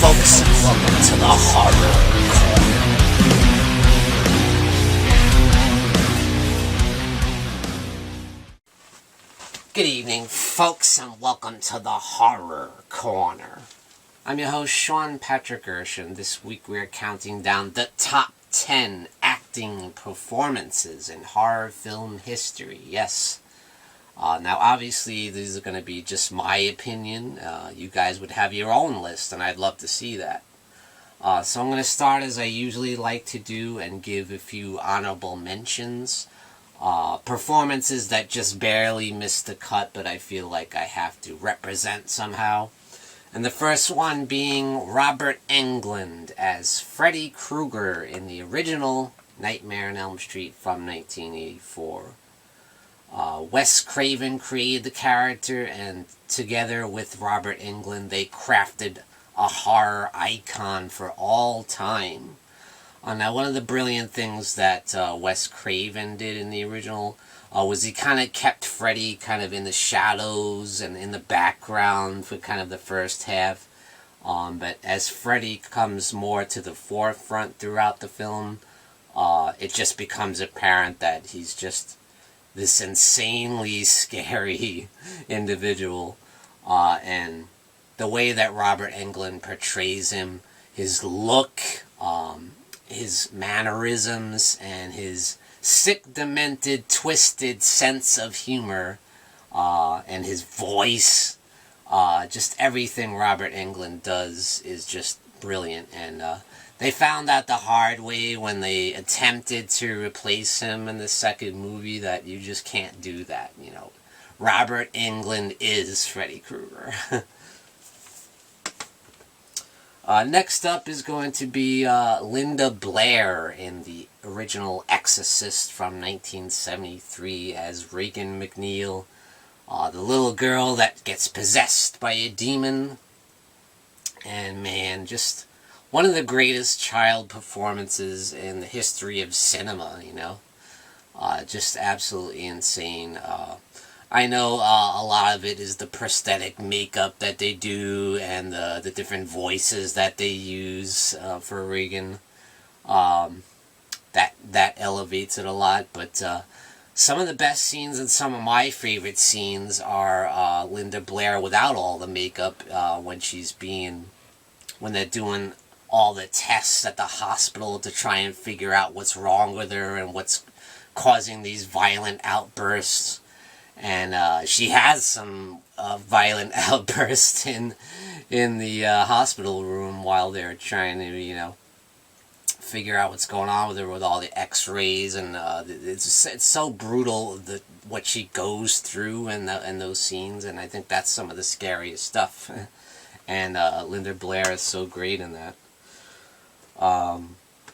folks, and welcome to the Horror Corner. Good evening, folks, and welcome to the Horror Corner. I'm your host, Sean Patrick Erschen. This week we're counting down the top 10 acting performances in horror film history. Yes. Now, obviously, these are going to be just my opinion. You guys would have your own list, and I'd love to see that. So I'm going to start as I usually like to do and give a few honorable mentions. Performances that just barely missed the cut, but I feel like I have to represent somehow. And the first one being Robert Englund as Freddy Krueger in the original Nightmare on Elm Street from 1984. Wes Craven created the character, and together with Robert Englund, they crafted a horror icon for all time. Now, one of the brilliant things that Wes Craven did in the original was he kind of kept Freddy kind of in the shadows and in the background for kind of the first half. But as Freddy comes more to the forefront throughout the film, it just becomes apparent that he's just this insanely scary individual. And the way that Robert Englund portrays him, his look, his mannerisms, and his sick, demented, twisted sense of humor, and his voice, just everything Robert Englund does is just brilliant. And they found out the hard way when they attempted to replace him in the second movie that you just can't do that, you know. Robert Englund is Freddy Krueger. Next up is going to be Linda Blair in the original Exorcist from 1973 as Regan McNeil, the little girl that gets possessed by a demon. And man, just one of the greatest child performances in the history of cinema, you know. Just absolutely insane. I know a lot of it is the prosthetic makeup that they do and the different voices that they use for Regan. That elevates it a lot, but some of the best scenes and some of my favorite scenes are Linda Blair without all the makeup when they're doing all the tests at the hospital to try and figure out what's wrong with her and what's causing these violent outbursts. And she has some violent outbursts in the hospital room while they're trying to, you know, figure out what's going on with her with all the x-rays. And it's so brutal what she goes through in those scenes. And I think that's some of the scariest stuff. And Linda Blair is so great in that.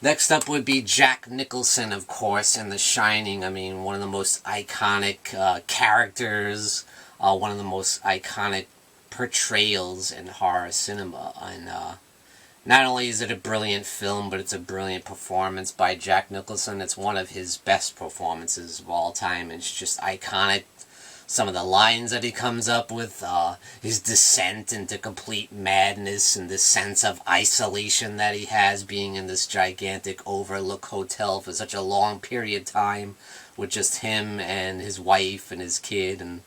Next up would be Jack Nicholson, of course, in The Shining. I mean, one of the most iconic characters, one of the most iconic portrayals in horror cinema. And not only is it a brilliant film, but it's a brilliant performance by Jack Nicholson. It's one of his best performances of all time. It's just iconic. Some of the lines that he comes up with, his descent into complete madness and this sense of isolation that he has being in this gigantic overlook hotel for such a long period of time with just him and his wife and his kid. And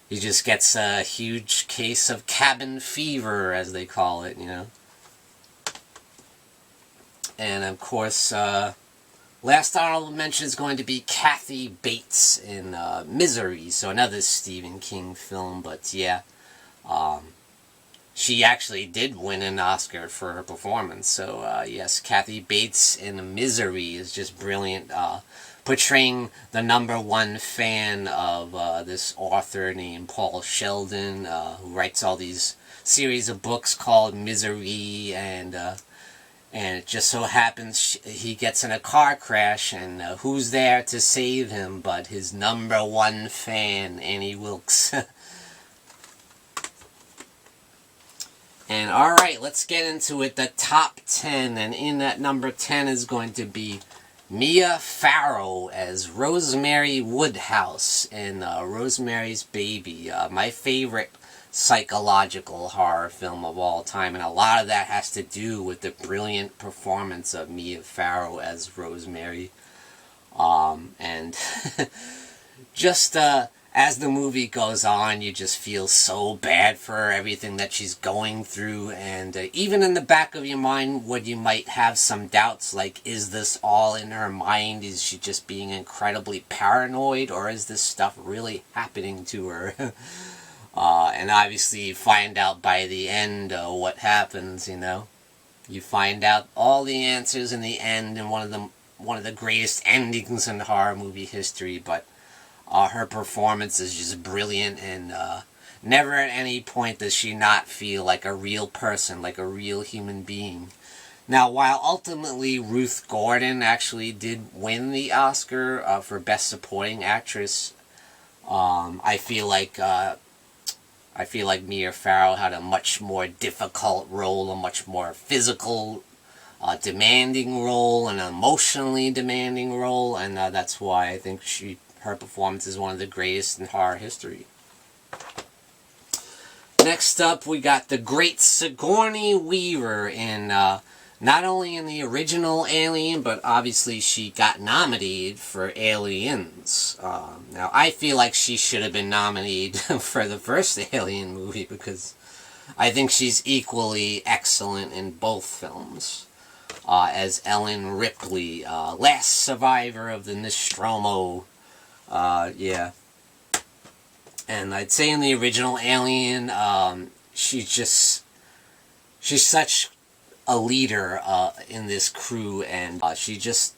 he just gets a huge case of cabin fever, as they call it, you know. And of course, last honorable mention is going to be Kathy Bates in Misery, so another Stephen King film, but yeah, she actually did win an Oscar for her performance, so yes, Kathy Bates in Misery is just brilliant, portraying the #1 fan of this author named Paul Sheldon, who writes all these series of books called Misery, and it just so happens he gets in a car crash, and who's there to save him but his #1 fan, Annie Wilkes. And alright, let's get into it. The top 10, and in that number 10 is going to be Mia Farrow as Rosemary Woodhouse in Rosemary's Baby. My favorite psychological horror film of all time, and a lot of that has to do with the brilliant performance of Mia Farrow as Rosemary. And just as the movie goes on, you just feel so bad for her, everything that she's going through, and even in the back of your mind when you might have some doubts, like, is this all in her mind? Is she just being incredibly paranoid, or is this stuff really happening to her? And obviously you find out by the end what happens, you know. You find out all the answers in the end, and one of the greatest endings in horror movie history, but her performance is just brilliant, and never at any point does she not feel like a real person, like a real human being. Now, while ultimately Ruth Gordon actually did win the Oscar for Best Supporting Actress, I feel like Mia Farrow had a much more difficult role, a much more physical, demanding role, an emotionally demanding role, and that's why I think her performance is one of the greatest in horror history. Next up, we got the great Sigourney Weaver in not only in the original Alien, but obviously she got nominated for Aliens. Now, I feel like she should have been nominated for the first Alien movie, because I think she's equally excellent in both films. As Ellen Ripley, last survivor of the Nostromo. Yeah. And I'd say in the original Alien, she's such a leader in this crew, and she just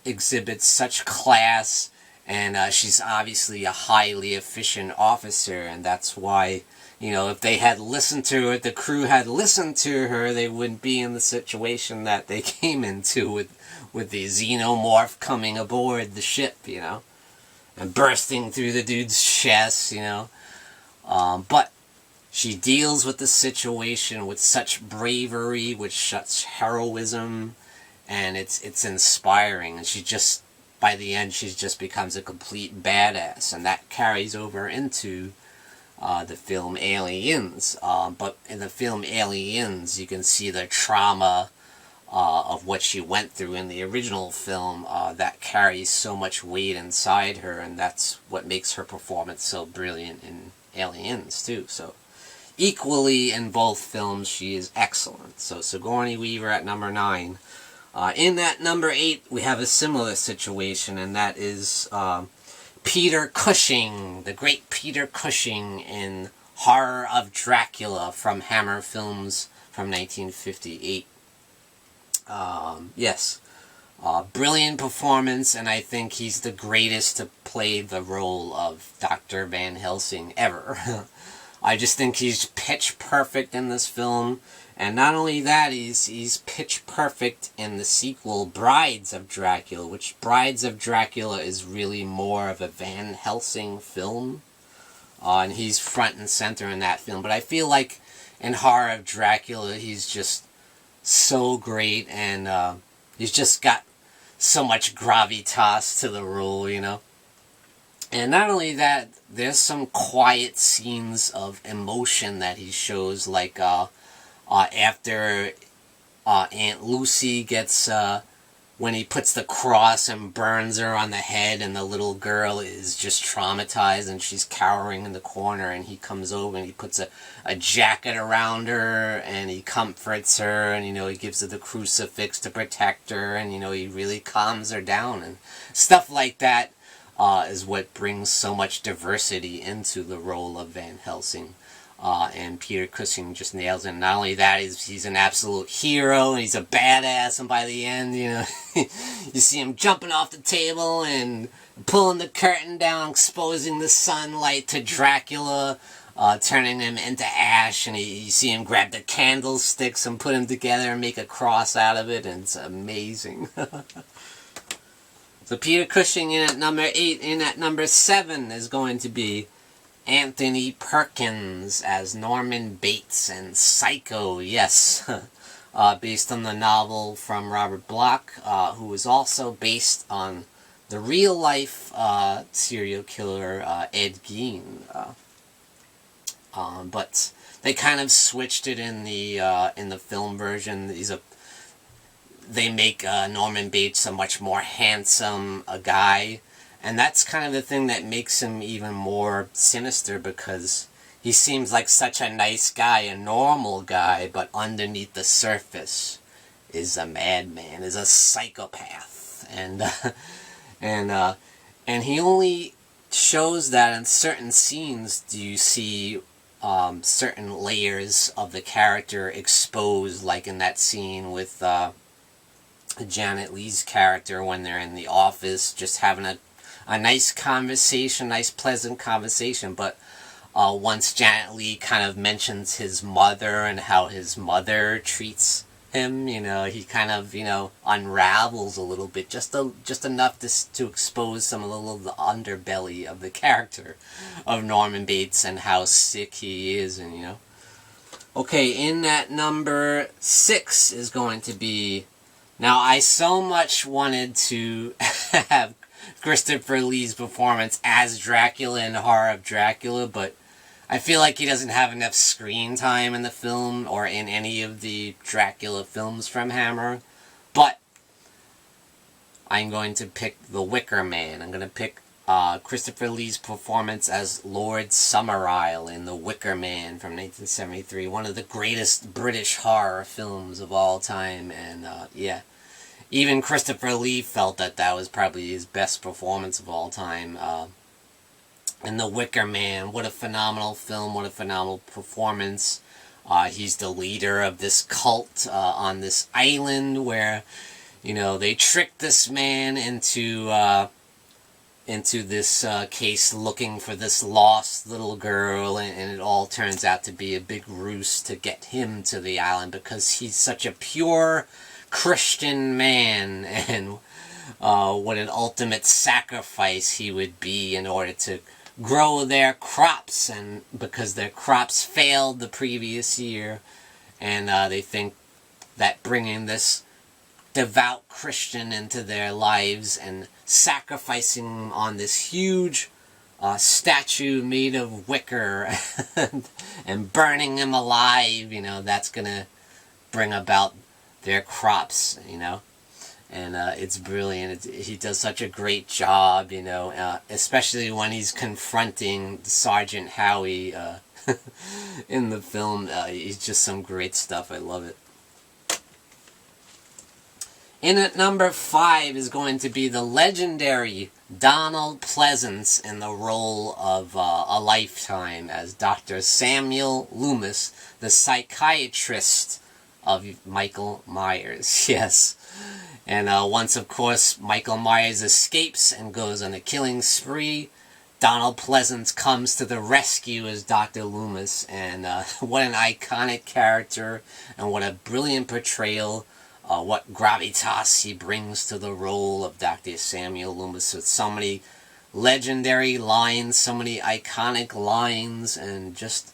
exhibits such class, and she's obviously a highly efficient officer, and that's why, you know, if they had listened to her, if the crew had listened to her, they wouldn't be in the situation that they came into with the xenomorph coming aboard the ship, you know, and bursting through the dude's chest, you know. But she deals with the situation with such bravery, with such heroism, and it's inspiring. And she just, by the end, she just becomes a complete badass, and that carries over into the film Aliens. But in the film Aliens, you can see the trauma of what she went through in the original film that carries so much weight inside her, and that's what makes her performance so brilliant in Aliens too. So equally in both films, she is excellent. So Sigourney Weaver at number 9. In at number 8, we have a similar situation, and that is Peter Cushing, the great Peter Cushing in Horror of Dracula from Hammer Films from 1958. Yes, brilliant performance, and I think he's the greatest to play the role of Dr. Van Helsing ever. I just think he's pitch perfect in this film, and not only that, he's pitch perfect in the sequel Brides of Dracula, which Brides of Dracula is really more of a Van Helsing film, and he's front and center in that film. But I feel like in Horror of Dracula, he's just so great, and he's just got so much gravitas to the role, you know. And not only that, there's some quiet scenes of emotion that he shows, like after Aunt Lucy gets, when he puts the cross and burns her on the head, and the little girl is just traumatized and she's cowering in the corner, and he comes over and he puts a jacket around her and he comforts her, and, you know, he gives her the crucifix to protect her, and, you know, he really calms her down, and stuff like that is what brings so much diversity into the role of Van Helsing. And Peter Cushing just nails it. Not only that, he's an absolute hero, and he's a badass, and by the end, you know, you see him jumping off the table and pulling the curtain down, exposing the sunlight to Dracula, turning him into ash, and you see him grab the candlesticks and put them together and make a cross out of it, and it's amazing. So Peter Cushing in at number 8. In at number 7 is going to be Anthony Perkins as Norman Bates in Psycho, yes. Based on the novel from Robert Bloch, who was also based on the real-life serial killer Ed Gein. but they kind of switched it in the film version. They make Norman Bates a much more handsome guy, and that's kind of the thing that makes him even more sinister, because he seems like such a nice guy, a normal guy, but underneath the surface is a madman, is a psychopath, and he only shows that in certain scenes do you see certain layers of the character exposed, like in that scene with Janet Leigh's character when they're in the office just having a nice conversation, nice pleasant conversation, but once Janet Leigh kind of mentions his mother and how his mother treats him, he kind of, unravels a little bit, just enough to expose some of the underbelly of the character of Norman Bates and how sick he is, and Okay, in at number 6 is going to be... Now, I so much wanted to have Christopher Lee's performance as Dracula in Horror of Dracula, but I feel like he doesn't have enough screen time in the film or in any of the Dracula films from Hammer. But I'm going to pick The Wicker Man. I'm going to pick Christopher Lee's performance as Lord Summerisle in The Wicker Man from 1973. One of the greatest British horror films of all time. And yeah, even Christopher Lee felt that was probably his best performance of all time. And The Wicker Man, what a phenomenal film, what a phenomenal performance. He's the leader of this cult on this island where, they tricked this man into this case looking for this lost little girl, and it all turns out to be a big ruse to get him to the island because he's such a pure Christian man, and what an ultimate sacrifice he would be in order to grow their crops, and because their crops failed the previous year, and they think that bringing this devout Christian into their lives and sacrificing on this huge statue made of wicker and burning him alive, that's gonna bring about their crops, and it's brilliant. He does such a great job, especially when he's confronting Sergeant Howie in the film. He's just some great stuff. I love it. In at number 5 is going to be the legendary Donald Pleasance in the role of A Lifetime as Dr. Samuel Loomis, the psychiatrist of Michael Myers. Yes. And once, of course, Michael Myers escapes and goes on a killing spree, Donald Pleasance comes to the rescue as Dr. Loomis. And what an iconic character, and what a brilliant portrayal. What gravitas he brings to the role of Dr. Samuel Loomis, with so many legendary lines, so many iconic lines, and just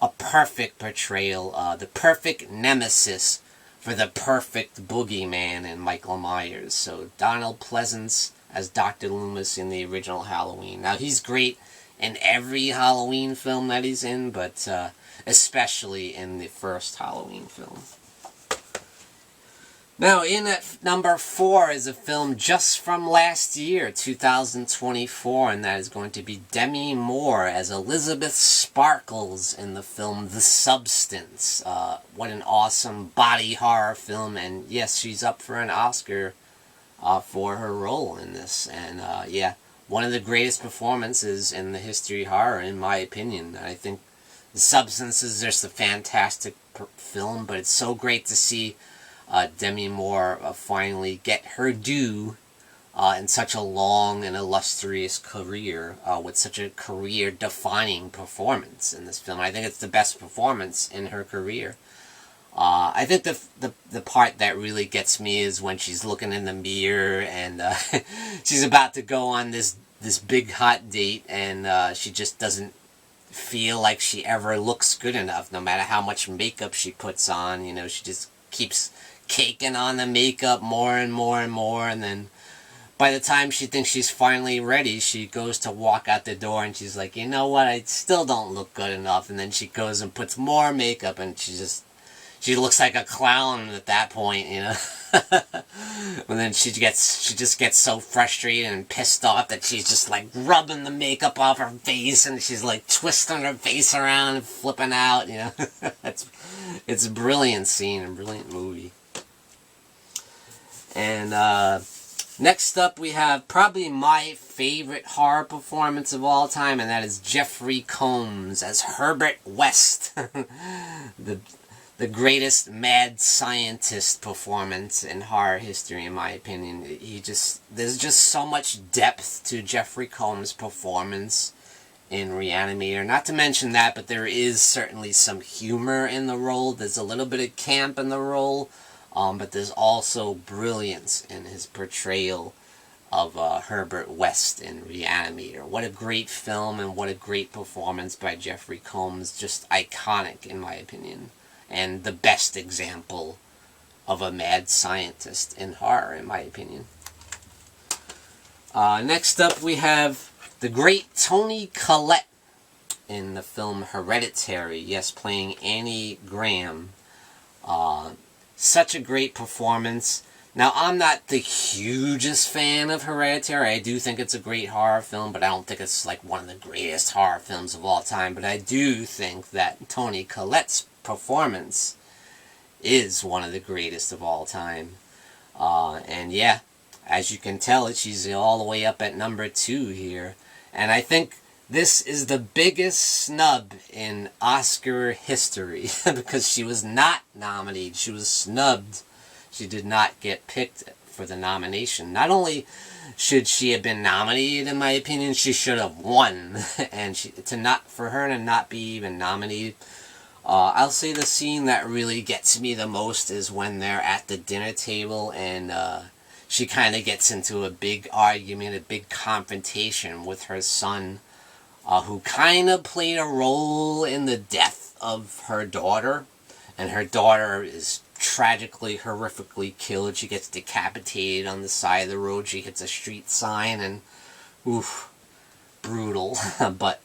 a perfect portrayal, the perfect nemesis for the perfect boogeyman in Michael Myers. So Donald Pleasance as Dr. Loomis in the original Halloween. Now, he's great in every Halloween film that he's in, but especially in the first Halloween film. Now, in at number 4 is a film just from last year, 2024, and that is going to be Demi Moore as Elizabeth Sparkles in the film The Substance. What an awesome body horror film, and yes, she's up for an Oscar for her role in this. And yeah, one of the greatest performances in the history of horror, in my opinion. I think The Substance is just a fantastic film, but it's so great to see Demi Moore finally get her due in such a long and illustrious career, with such a career-defining performance in this film. I think it's the best performance in her career. I think the part that really gets me is when she's looking in the mirror and she's about to go on this big hot date, and she just doesn't feel like she ever looks good enough, no matter how much makeup she puts on. She just keeps caking on the makeup more and more and more, and then by the time she thinks she's finally ready, she goes to walk out the door and she's like, you know what, I still don't look good enough. And then she goes and puts more makeup and she looks like a clown at that point, you know. And then she just gets so frustrated and pissed off that she's just like rubbing the makeup off her face and she's like twisting her face around and flipping out, you know. It's a brilliant scene, a brilliant movie. And next up we have probably my favorite horror performance of all time, and that is Jeffrey Combs as Herbert West. The greatest mad scientist performance in horror history, in my opinion. There's just so much depth to Jeffrey Combs' performance in Re-Animator. Not to mention that, but there is certainly some humor in the role. There's a little bit of camp in the role, but there's also brilliance in his portrayal of Herbert West in Re-Animator. What a great film and what a great performance by Jeffrey Combs. Just iconic, in my opinion. And the best example of a mad scientist in horror, in my opinion. Next up, we have the great Toni Collette in the film Hereditary. Yes, playing Annie Graham. Such a great performance. Now, I'm not the hugest fan of Hereditary. I do think it's a great horror film, but I don't think it's like one of the greatest horror films of all time. But I do think that Toni Collette's performance is one of the greatest of all time. And yeah, as you can tell, she's all the way up at number 2 here. And I think this is the biggest snub in Oscar history because she was not nominated. She was snubbed. She did not get picked for the nomination. Not only should she have been nominated, in my opinion, she should have won. And for her to not be even nominated, I'll say the scene that really gets me the most is when they're at the dinner table and she kind of gets into a big argument, a big confrontation with her son, who kind of played a role in the death of her daughter. And her daughter is tragically, horrifically killed. She gets decapitated on the side of the road. She hits a street sign and, oof, brutal. But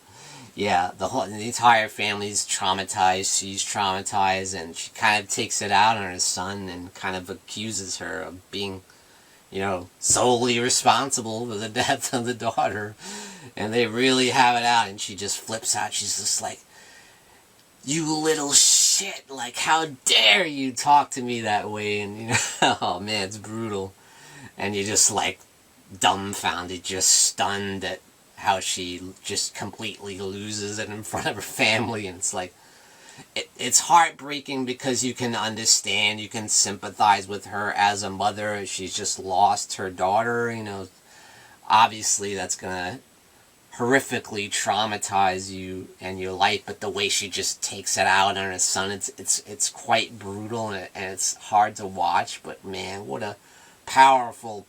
yeah, the entire family's traumatized. She's traumatized, and she kind of takes it out on her son and kind of accuses her of being, you know, solely responsible for the death of the daughter. And they really have it out, and she just flips out. She's just like, you little shit, like, how dare you talk to me that way? And, you know, oh man, it's brutal. And you're just like dumbfounded, just stunned at how she just completely loses it in front of her family. And it's like, it's heartbreaking because you can understand, you can sympathize with her as a mother. She's just lost her daughter, you know. Obviously that's gonna horrifically traumatize you and your life, but the way she just takes it out on her son, it's quite brutal, and it's hard to watch. But man, what a powerful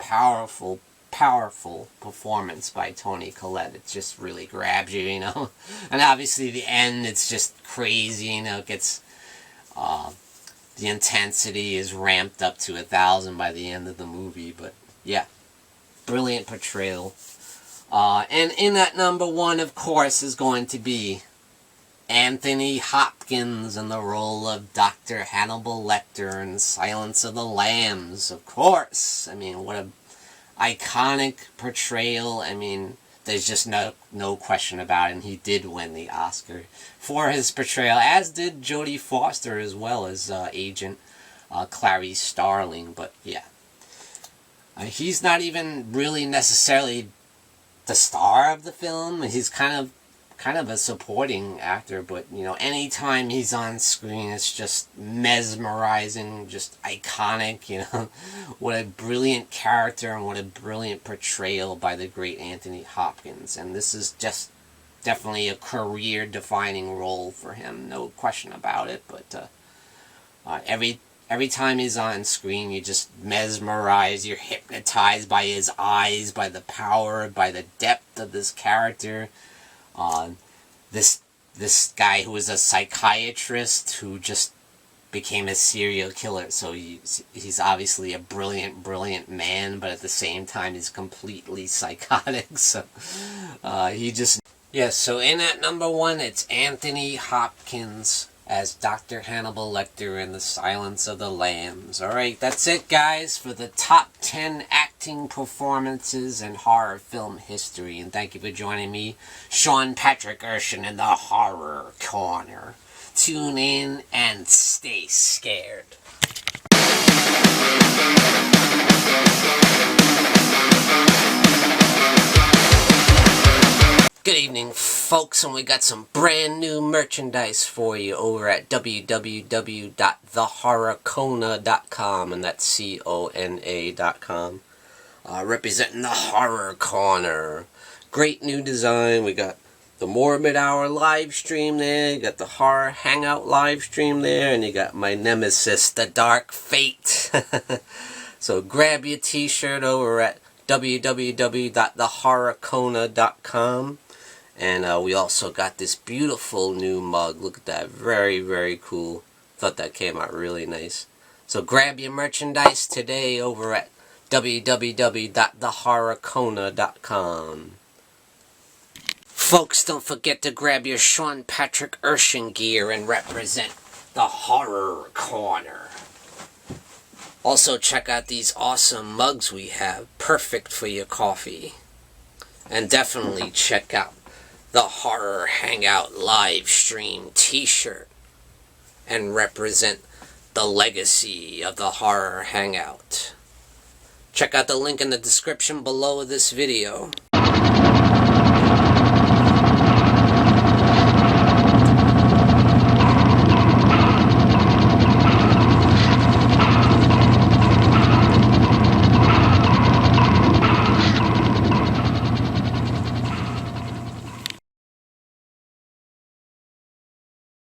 performance by Toni Collette. It just really grabs you, you know. And obviously the end, it's just crazy, you know. It gets the intensity is ramped up to 1,000 by the end of the movie. But yeah, brilliant portrayal. And in that number 1, of course, is going to be Anthony Hopkins in the role of Dr. Hannibal Lecter in Silence of the Lambs, of course. I mean, what a iconic portrayal. I mean, there's just no question about it, and he did win the Oscar for his portrayal, as did Jodie Foster as well as Agent Clarice Starling. But yeah, he's not even really necessarily the star of the film. He's kind of a supporting actor, but you know, anytime he's on screen, it's just mesmerizing, just iconic, you know. What a brilliant character and what a brilliant portrayal by the great Anthony Hopkins. And this is just definitely a career-defining role for him, no question about it. But every time he's on screen, you're just mesmerized, you're hypnotized by his eyes, by the power, by the depth of this character. This guy who is a psychiatrist who just became a serial killer. So he's obviously a brilliant man, but at the same time he's completely psychotic. So he just... Yes, so in at number 1, it's Anthony Hopkins as Dr. Hannibal Lecter in The Silence of the Lambs. Alright, that's it, guys, for the top 10 acting performances in horror film history. And thank you for joining me, Sean Patrick Erschen, in the Horror Corner. Tune in and stay scared. Good evening, folks, and we got some brand new merchandise for you over at www.thehorrorcona.com, and that's CONA.com. Representing the Horror Corner. Great new design. We got the Morbid Hour live stream there, you got the Horror Hangout live stream there, and you got my nemesis, the Dark Fate. So grab your t-shirt over at www.thehorrorcona.com. And we also got this beautiful new mug. Look at that. Very, very cool. Thought that came out really nice. So grab your merchandise today over at www.thehorrorcona.com. Folks, don't forget to grab your Sean Patrick Erschen gear and represent the Horror Corner. Also, check out these awesome mugs we have. Perfect for your coffee. And definitely check out the Horror Hangout live stream t-shirt and represent the legacy of the Horror Hangout. Check out the link in the description below this video.